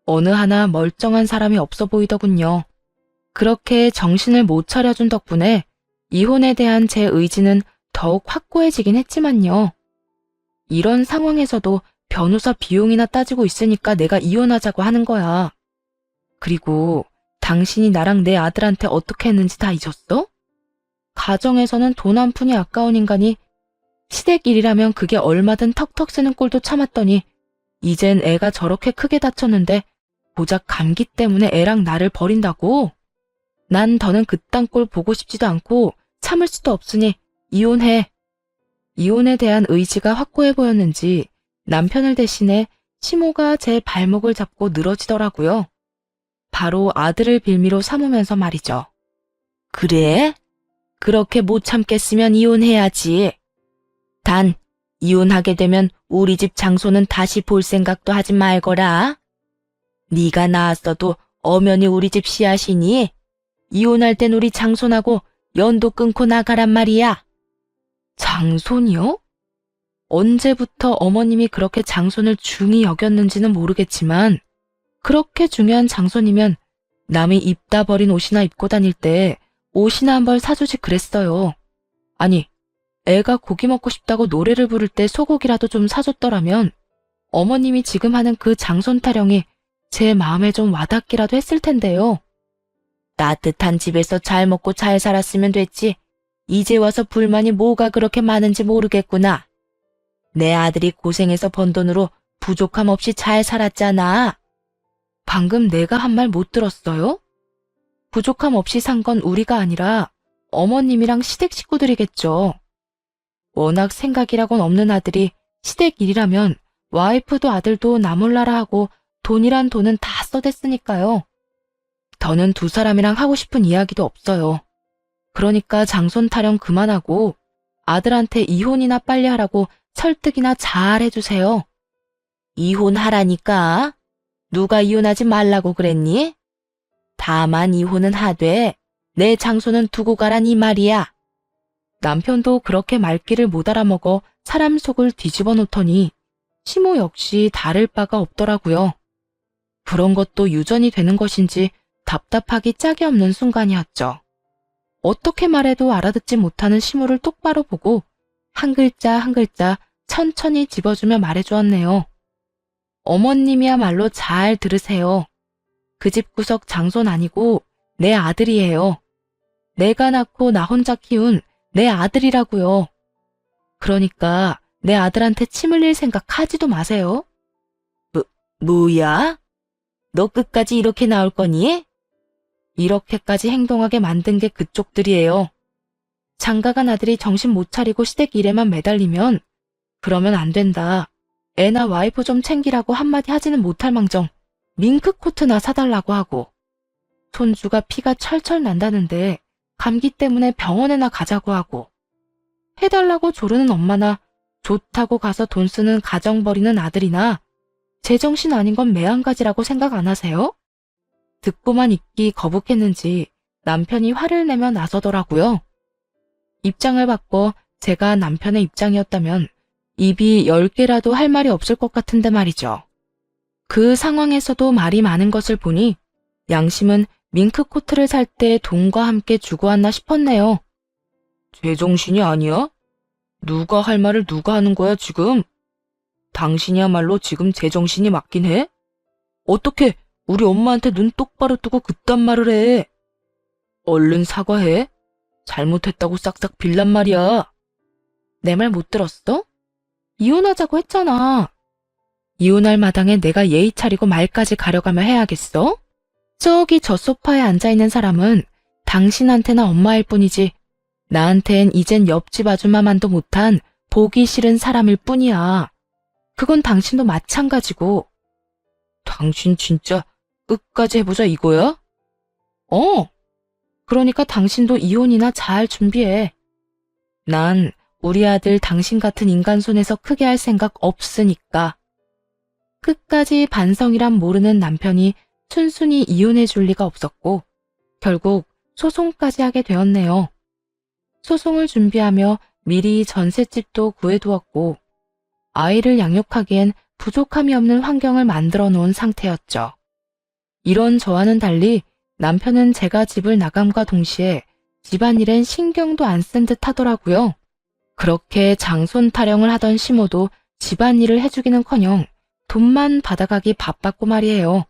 어느 하나 멀쩡한 사람이 없어 보이더군요. 그렇게 정신을 못 차려준 덕분에 이혼에 대한 제 의지는 더욱 확고해지긴 했지만요. 이런 상황에서도 변호사 비용이나 따지고 있으니까 내가 이혼하자고 하는 거야. 그리고 당신이 나랑 내 아들한테 어떻게 했는지 다 잊었어? 가정에서는 돈 한 푼이 아까운 인간이 시댁 일이라면 그게 얼마든 턱턱 쓰는 꼴도 참았더니 이젠 애가 저렇게 크게 다쳤는데 고작 감기 때문에 애랑 나를 버린다고? 난 더는 그딴 꼴 보고 싶지도 않고 참을 수도 없으니 이혼해. 이혼에 대한 의지가 확고해 보였는지 남편을 대신해 시모가 제 발목을 잡고 늘어지더라고요. 바로 아들을 빌미로 삼으면서 말이죠. 그래? 그렇게 못 참겠으면 이혼해야지. 단, 이혼하게 되면 우리 집 장소는 다시 볼 생각도 하지 말거라. 네가 낳았어도 엄연히 우리 집 씨앗이니 이혼할 땐 우리 장손하고 연도 끊고 나가란 말이야. 장손이요? 언제부터 어머님이 그렇게 장손을 중히 여겼는지는 모르겠지만 그렇게 중요한 장손이면 남이 입다 버린 옷이나 입고 다닐 때 옷이나 한 벌 사주지 그랬어요. 아니, 애가 고기 먹고 싶다고 노래를 부를 때 소고기라도 좀 사줬더라면 어머님이 지금 하는 그 장손 타령이 제 마음에 좀 와닿기라도 했을 텐데요. 따뜻한 집에서 잘 먹고 잘 살았으면 됐지. 이제 와서 불만이 뭐가 그렇게 많은지 모르겠구나. 내 아들이 고생해서 번 돈으로 부족함 없이 잘 살았잖아. 방금 내가 한 말 못 들었어요? 부족함 없이 산 건 우리가 아니라 어머님이랑 시댁 식구들이겠죠. 워낙 생각이라곤 없는 아들이 시댁 일이라면 와이프도 아들도 나 몰라라 하고 돈이란 돈은 다 써댔으니까요. 더는 두 사람이랑 하고 싶은 이야기도 없어요. 그러니까 장손 타령 그만하고 아들한테 이혼이나 빨리 하라고 설득이나 잘 해주세요. 이혼하라니까. 누가 이혼하지 말라고 그랬니? 다만 이혼은 하되 내 장소는 두고 가란 이 말이야. 남편도 그렇게 말귀를 못 알아먹어 사람 속을 뒤집어 놓더니 시모 역시 다를 바가 없더라고요. 그런 것도 유전이 되는 것인지 답답하기 짝이 없는 순간이었죠. 어떻게 말해도 알아듣지 못하는 시모를 똑바로 보고 한 글자 한 글자 천천히 집어주며 말해주었네요. 어머님이야말로 잘 들으세요. 그 집 구석 장손 아니고 내 아들이에요. 내가 낳고 나 혼자 키운 내 아들이라고요. 그러니까 내 아들한테 침 흘릴 생각 하지도 마세요. 뭐야? 너 끝까지 이렇게 나올 거니? 이렇게까지 행동하게 만든 게 그쪽들이에요. 장가간 아들이 정신 못 차리고 시댁 일에만 매달리면 그러면 안 된다. 애나 와이프 좀 챙기라고 한마디 하지는 못할 망정 밍크 코트나 사달라고 하고 손주가 피가 철철 난다는데 감기 때문에 병원에나 가자고 하고 해달라고 조르는 엄마나 좋다고 가서 돈 쓰는 가정 버리는 아들이나 제정신 아닌 건 매한가지라고 생각 안 하세요? 듣고만 있기 거북했는지 남편이 화를 내며 나서더라고요. 입장을 바꿔 제가 남편의 입장이었다면 입이 10개라도 할 말이 없을 것 같은데 말이죠. 그 상황에서도 말이 많은 것을 보니 양심은 밍크 코트를 살 때 돈과 함께 주고 왔나 싶었네요. 제정신이 아니야? 누가 할 말을 누가 하는 거야 지금? 당신이야말로 지금 제정신이 맞긴 해? 어떻게 우리 엄마한테 눈 똑바로 뜨고 그딴 말을 해? 얼른 사과해. 잘못했다고 싹싹 빌란 말이야. 내 말 못 들었어? 이혼하자고 했잖아. 이혼할 마당에 내가 예의 차리고 말까지 가려가며 해야겠어? 저기 저 소파에 앉아있는 사람은 당신한테나 엄마일 뿐이지 나한텐 이젠 옆집 아줌마만도 못한 보기 싫은 사람일 뿐이야. 그건 당신도 마찬가지고. 당신 진짜 끝까지 해보자 이거야? 그러니까 당신도 이혼이나 잘 준비해. 난 우리 아들 당신 같은 인간 손에서 크게 할 생각 없으니까. 끝까지 반성이란 모르는 남편이 순순히 이혼해 줄 리가 없었고 결국 소송까지 하게 되었네요. 소송을 준비하며 미리 전셋집도 구해두었고 아이를 양육하기엔 부족함이 없는 환경을 만들어 놓은 상태였죠. 이런 저와는 달리 남편은 제가 집을 나감과 동시에 집안일엔 신경도 안 쓴 듯 하더라고요. 그렇게 장손 타령을 하던 시모도 집안일을 해주기는커녕 돈만 받아가기 바빴고 말이에요.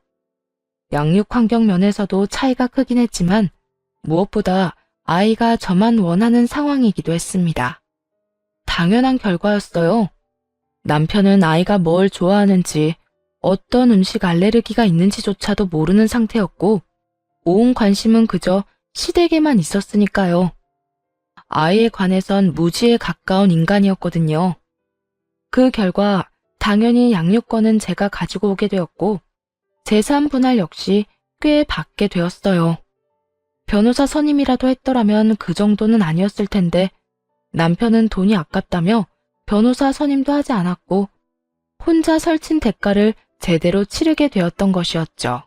양육 환경 면에서도 차이가 크긴 했지만 무엇보다 아이가 저만 원하는 상황이기도 했습니다. 당연한 결과였어요. 남편은 아이가 뭘 좋아하는지, 어떤 음식 알레르기가 있는지조차도 모르는 상태였고, 온 관심은 그저 시댁에만 있었으니까요. 아이에 관해선 무지에 가까운 인간이었거든요. 그 결과 당연히 양육권은 제가 가지고 오게 되었고, 재산 분할 역시 꽤 받게 되었어요. 변호사 선임이라도 했더라면 그 정도는 아니었을 텐데, 남편은 돈이 아깝다며 변호사 선임도 하지 않았고, 혼자 설친 대가를 제대로 치르게 되었던 것이었죠.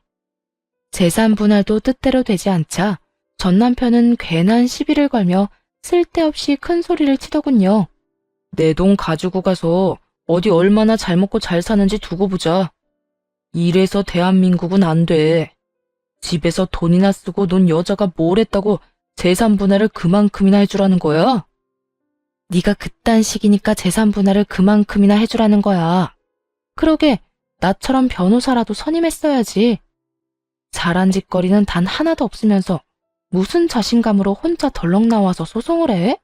재산 분할도 뜻대로 되지 않자 전 남편은 괜한 시비를 걸며 쓸데없이 큰 소리를 치더군요. 내 돈 가지고 가서 어디 얼마나 잘 먹고 잘 사는지 두고 보자. 이래서 대한민국은 안 돼. 집에서 돈이나 쓰고 논 여자가 뭘 했다고 재산 분할을 그만큼이나 해주라는 거야? 네가 그딴 식이니까 재산 분할을 그만큼이나 해주라는 거야. 그러게 나처럼 변호사라도 선임했어야지. 잘한 짓거리는 단 하나도 없으면서 무슨 자신감으로 혼자 덜렁 나와서 소송을 해?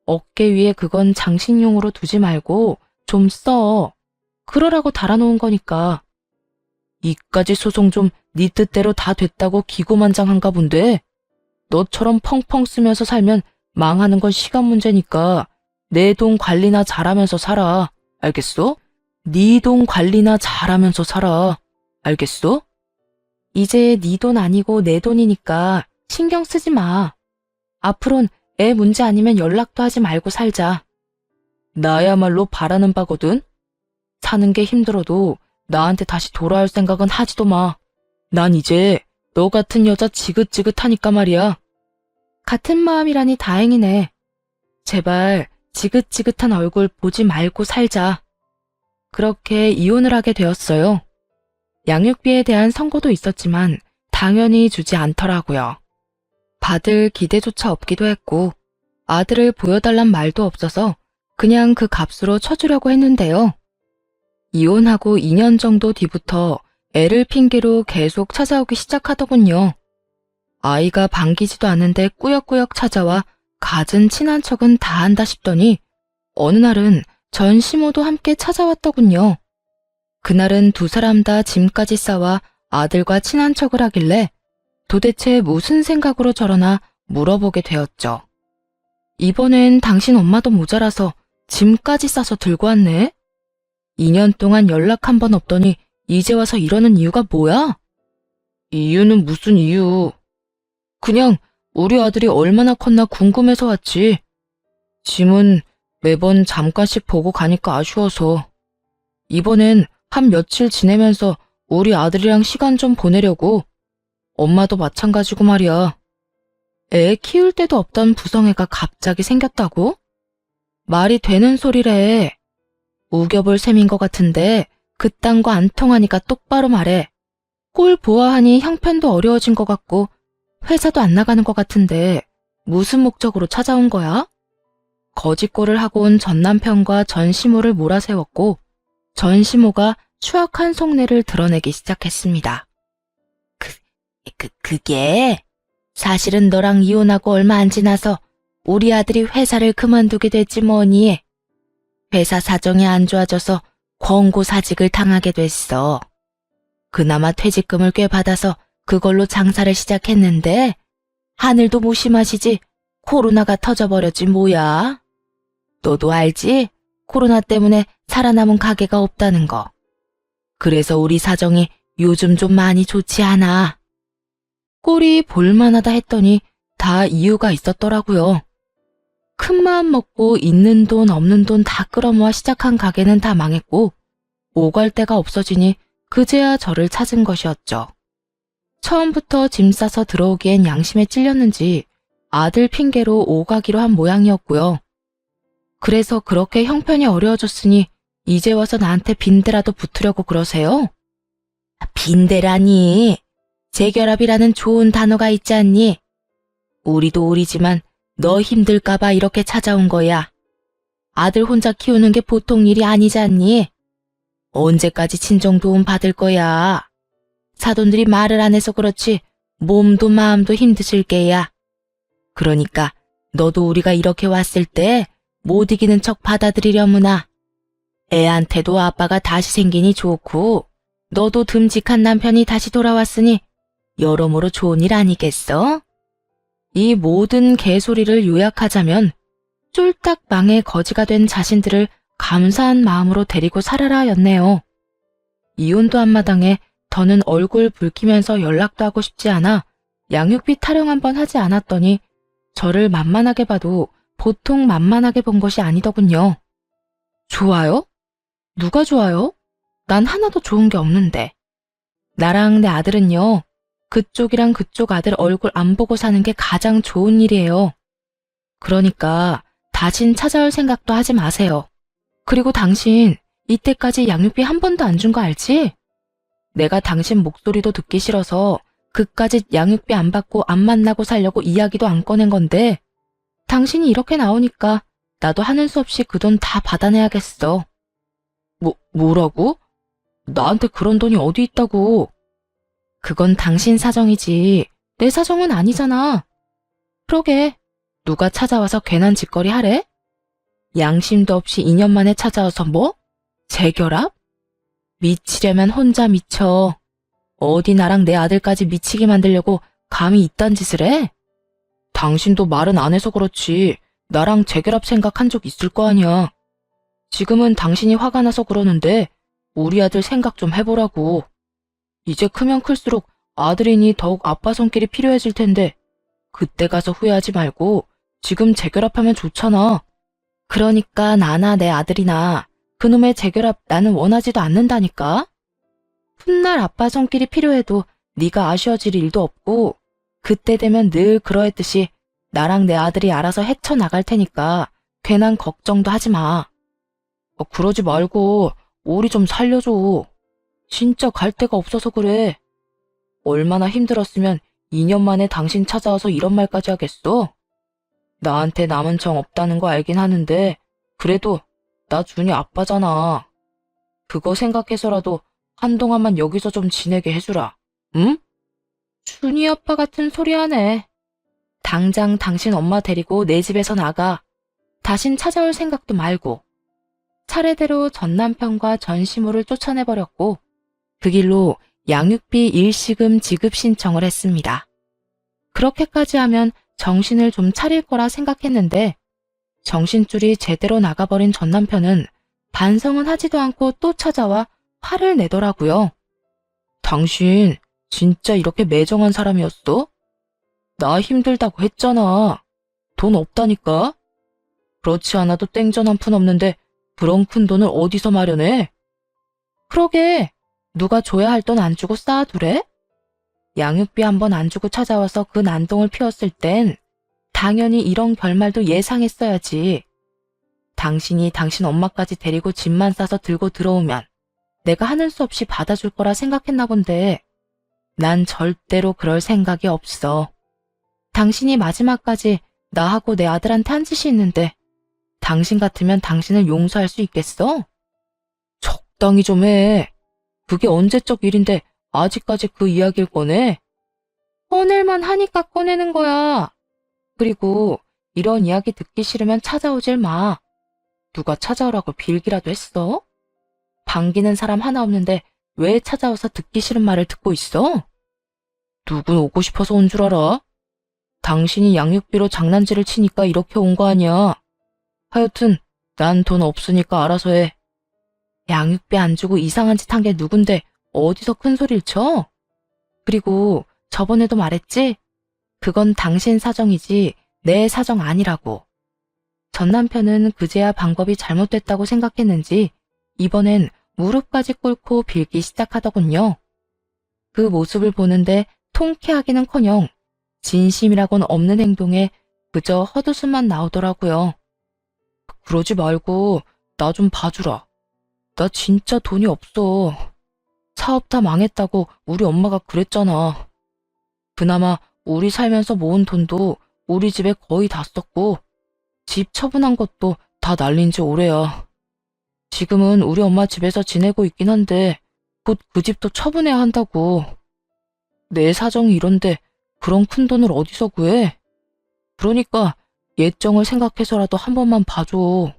어깨 위에 그건 장식용으로 두지 말고 좀 써. 그러라고 달아놓은 거니까. 이까지 소송 좀 네 뜻대로 다 됐다고 기고만장한가 본데. 너처럼 펑펑 쓰면서 살면 망하는 건 시간 문제니까 내 돈 관리나 잘하면서 살아. 알겠어? 네 돈 관리나 잘하면서 살아. 알겠어? 이제 네 돈 아니고 내 돈이니까 신경 쓰지 마. 앞으론 애 문제 아니면 연락도 하지 말고 살자. 나야말로 바라는 바거든. 사는 게 힘들어도 나한테 다시 돌아올 생각은 하지도 마. 난 이제 너 같은 여자 지긋지긋하니까 말이야. 같은 마음이라니 다행이네. 제발 지긋지긋한 얼굴 보지 말고 살자. 그렇게 이혼을 하게 되었어요. 양육비에 대한 선고도 있었지만 당연히 주지 않더라고요. 받을 기대조차 없기도 했고 아들을 보여달란 말도 없어서 그냥 그 값으로 쳐주려고 했는데요. 이혼하고 2년 정도 뒤부터 애를 핑계로 계속 찾아오기 시작하더군요. 아이가 반기지도 않는데 꾸역꾸역 찾아와 갖은 친한 척은 다 한다 싶더니 어느 날은 전 시모도 함께 찾아왔더군요. 그날은 두 사람 다 짐까지 싸와 아들과 친한 척을 하길래 도대체 무슨 생각으로 저러나 물어보게 되었죠. 이번엔 당신 엄마도 모자라서 짐까지 싸서 들고 왔네? 2년 동안 연락 한 번 없더니 이제 와서 이러는 이유가 뭐야? 이유는 무슨 이유? 그냥 우리 아들이 얼마나 컸나 궁금해서 왔지. 짐은 매번 잠깐씩 보고 가니까 아쉬워서. 이번엔 한 며칠 지내면서 우리 아들이랑 시간 좀 보내려고. 엄마도 마찬가지고 말이야. 애 키울 데도 없던 부성애가 갑자기 생겼다고? 말이 되는 소리래. 우겨볼 셈인 것 같은데 그딴 거 안 통하니까 똑바로 말해. 꼴 보아하니 형편도 어려워진 것 같고 회사도 안 나가는 것 같은데 무슨 목적으로 찾아온 거야? 거짓골을 하고 온 전 남편과 전 시모를 몰아세웠고 전 시모가 추악한 속내를 드러내기 시작했습니다. 그게 사실은 너랑 이혼하고 얼마 안 지나서 우리 아들이 회사를 그만두게 됐지 뭐니. 회사 사정이 안 좋아져서 권고사직을 당하게 됐어. 그나마 퇴직금을 꽤 받아서 그걸로 장사를 시작했는데 하늘도 무심하시지 코로나가 터져버렸지 뭐야. 너도 알지? 코로나 때문에 살아남은 가게가 없다는 거. 그래서 우리 사정이 요즘 좀 많이 좋지 않아. 꼴이 볼만하다 했더니 다 이유가 있었더라고요. 큰 마음 먹고 있는 돈 없는 돈 다 끌어모아 시작한 가게는 다 망했고 오갈 데가 없어지니 그제야 저를 찾은 것이었죠. 처음부터 짐 싸서 들어오기엔 양심에 찔렸는지 아들 핑계로 오가기로 한 모양이었고요. 그래서 그렇게 형편이 어려워졌으니 이제 와서 나한테 빈대라도 붙으려고 그러세요? 빈대라니. 재결합이라는 좋은 단어가 있지 않니? 우리도 우리지만 너 힘들까봐 이렇게 찾아온 거야. 아들 혼자 키우는 게 보통 일이 아니지 않니? 언제까지 친정 도움 받을 거야? 사돈들이 말을 안 해서 그렇지 몸도 마음도 힘드실 게야. 그러니까 너도 우리가 이렇게 왔을 때 못 이기는 척 받아들이려무나. 애한테도 아빠가 다시 생기니 좋고 너도 듬직한 남편이 다시 돌아왔으니 여러모로 좋은 일 아니겠어? 이 모든 개소리를 요약하자면 쫄딱 망의 거지가 된 자신들을 감사한 마음으로 데리고 살아라 였네요. 이혼도 한마당에 더는 얼굴 붉히면서 연락도 하고 싶지 않아 양육비 타령 한번 하지 않았더니 저를 만만하게 봐도 보통 만만하게 본 것이 아니더군요. 좋아요? 누가 좋아요? 난 하나도 좋은 게 없는데. 나랑 내 아들은요, 그쪽이랑 그쪽 아들 얼굴 안 보고 사는 게 가장 좋은 일이에요. 그러니까 다신 찾아올 생각도 하지 마세요. 그리고 당신 이때까지 양육비 한 번도 안 준 거 알지? 내가 당신 목소리도 듣기 싫어서 그까짓 양육비 안 받고 안 만나고 살려고 이야기도 안 꺼낸 건데 당신이 이렇게 나오니까 나도 하는 수 없이 그 돈 다 받아내야겠어. 뭐라고? 나한테 그런 돈이 어디 있다고? 그건 당신 사정이지 내 사정은 아니잖아. 그러게 누가 찾아와서 괜한 짓거리 하래? 양심도 없이 2년 만에 찾아와서 뭐? 재결합? 미치려면 혼자 미쳐. 어디 나랑 내 아들까지 미치게 만들려고 감히 이딴 짓을 해? 당신도 말은 안 해서 그렇지 나랑 재결합 생각한 적 있을 거 아니야. 지금은 당신이 화가 나서 그러는데 우리 아들 생각 좀 해보라고. 이제 크면 클수록 아들이니 더욱 아빠 손길이 필요해질 텐데 그때 가서 후회하지 말고 지금 재결합하면 좋잖아. 그러니까 나나 내 아들이나 그놈의 재결합 나는 원하지도 않는다니까. 훗날 아빠 손길이 필요해도 네가 아쉬워질 일도 없고 그때 되면 늘 그러했듯이 나랑 내 아들이 알아서 헤쳐나갈 테니까 괜한 걱정도 하지 마. 그러지 말고 우리 좀 살려줘. 진짜 갈 데가 없어서 그래. 얼마나 힘들었으면 2년 만에 당신 찾아와서 이런 말까지 하겠어? 나한테 남은 정 없다는 거 알긴 하는데 그래도 나 준이 아빠잖아. 그거 생각해서라도 한동안만 여기서 좀 지내게 해주라. 응? 준이 아빠 같은 소리 하네. 당장 당신 엄마 데리고 내 집에서 나가. 다신 찾아올 생각도 말고. 차례대로 전 남편과 전 시모를 쫓아내버렸고 그 길로 양육비 일시금 지급 신청을 했습니다. 그렇게까지 하면 정신을 좀 차릴 거라 생각했는데 정신줄이 제대로 나가버린 전 남편은 반성은 하지도 않고 또 찾아와 화를 내더라고요. 당신 진짜 이렇게 매정한 사람이었어? 나 힘들다고 했잖아. 돈 없다니까? 그렇지 않아도 땡전 한 푼 없는데 그런 큰 돈을 어디서 마련해? 그러게 누가 줘야 할 돈 안 주고 쌓아두래? 양육비 한 번 안 주고 찾아와서 그 난동을 피웠을 땐 당연히 이런 결말도 예상했어야지. 당신이 당신 엄마까지 데리고 짐만 싸서 들고 들어오면 내가 하는 수 없이 받아줄 거라 생각했나 본데 난 절대로 그럴 생각이 없어. 당신이 마지막까지 나하고 내 아들한테 한 짓이 있는데 당신 같으면 당신을 용서할 수 있겠어? 적당히 좀 해. 그게 언제적 일인데 아직까지 그 이야기를 꺼내? 꺼낼만 하니까 꺼내는 거야. 그리고 이런 이야기 듣기 싫으면 찾아오질 마. 누가 찾아오라고 빌기라도 했어? 반기는 사람 하나 없는데 왜 찾아와서 듣기 싫은 말을 듣고 있어? 누군 오고 싶어서 온 줄 알아? 당신이 양육비로 장난질을 치니까 이렇게 온 거 아니야. 하여튼 난 돈 없으니까 알아서 해. 양육비 안 주고 이상한 짓 한 게 누군데 어디서 큰 소리를 쳐? 그리고 저번에도 말했지? 그건 당신 사정이지 내 사정 아니라고. 전 남편은 그제야 방법이 잘못됐다고 생각했는지 이번엔 무릎까지 꿇고 빌기 시작하더군요. 그 모습을 보는데 통쾌하기는커녕 진심이라고는 없는 행동에 그저 헛웃음만 나오더라고요. 그러지 말고 나 좀 봐주라. 나 진짜 돈이 없어. 사업 다 망했다고 우리 엄마가 그랬잖아. 그나마 우리 살면서 모은 돈도 우리 집에 거의 다 썼고 집 처분한 것도 다 날린 지 오래야. 지금은 우리 엄마 집에서 지내고 있긴 한데 곧 그 집도 처분해야 한다고. 내 사정이 이런데 그런 큰 돈을 어디서 구해? 그러니까 예정을 생각해서라도 한 번만 봐줘.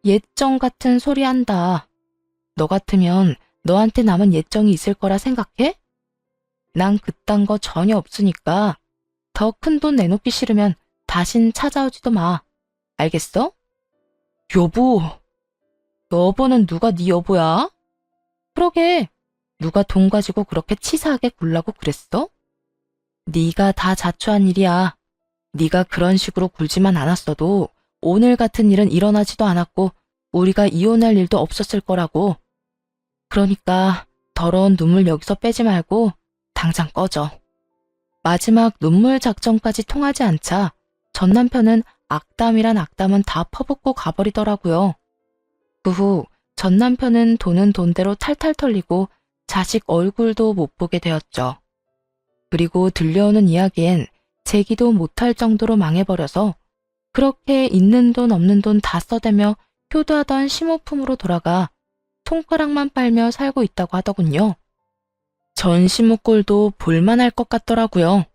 예정 같은 소리 한다. 너 같으면 너한테 남은 예정이 있을 거라 생각해? 난 그딴 거 전혀 없으니까 더 큰 돈 내놓기 싫으면 다신 찾아오지도 마. 알겠어? 여보. 여보는 누가 네 여보야? 그러게. 누가 돈 가지고 그렇게 치사하게 굴라고 그랬어? 네가 다 자초한 일이야. 네가 그런 식으로 굴지만 않았어도 오늘 같은 일은 일어나지도 않았고 우리가 이혼할 일도 없었을 거라고. 그러니까 더러운 눈물 여기서 빼지 말고 당장 꺼져. 마지막 눈물 작전까지 통하지 않자 전 남편은 악담이란 악담은 다 퍼붓고 가버리더라고요. 그 후 전 남편은 돈은 돈대로 탈탈 털리고 자식 얼굴도 못 보게 되었죠. 그리고 들려오는 이야기엔 재기도 못할 정도로 망해버려서 그렇게 있는 돈 없는 돈 다 써대며 효도하던 심호품으로 돌아가 손가락만 빨며 살고 있다고 하더군요. 전 시무꼴도 볼만할 것 같더라고요.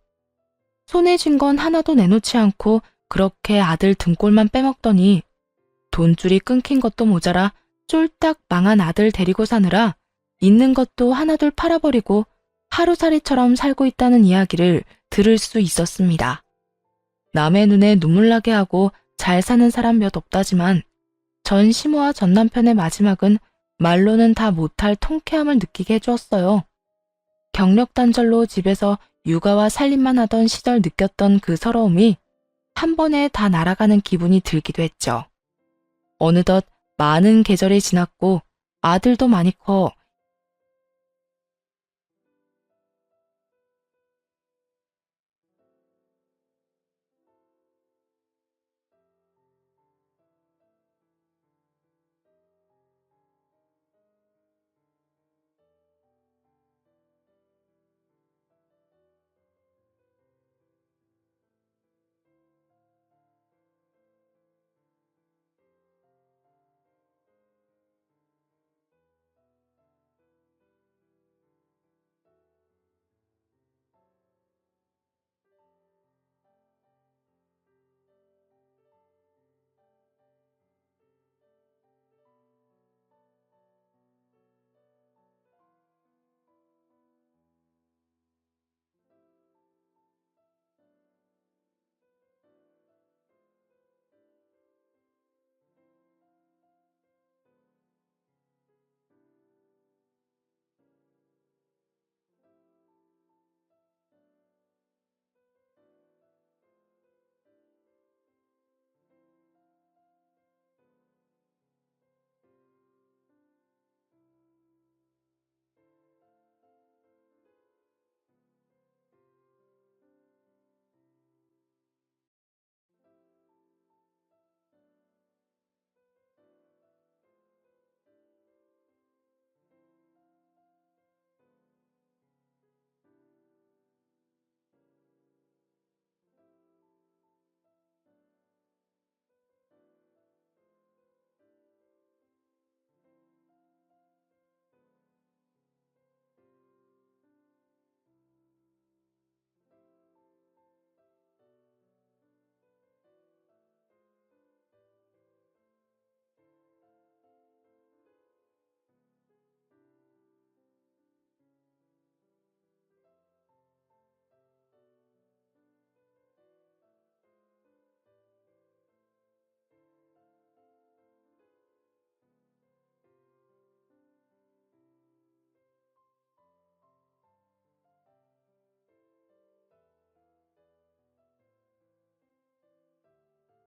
손에 쥔 건 하나도 내놓지 않고 그렇게 아들 등골만 빼먹더니 돈줄이 끊긴 것도 모자라 쫄딱 망한 아들 데리고 사느라 있는 것도 하나둘 팔아버리고 하루살이처럼 살고 있다는 이야기를 들을 수 있었습니다. 남의 눈에 눈물 나게 하고 잘 사는 사람 몇 없다지만 전 시모와 전 남편의 마지막은 말로는 다 못할 통쾌함을 느끼게 해주었어요. 경력 단절로 집에서 육아와 살림만 하던 시절 느꼈던 그 서러움이 한 번에 다 날아가는 기분이 들기도 했죠. 어느덧 많은 계절이 지났고 아들도 많이 커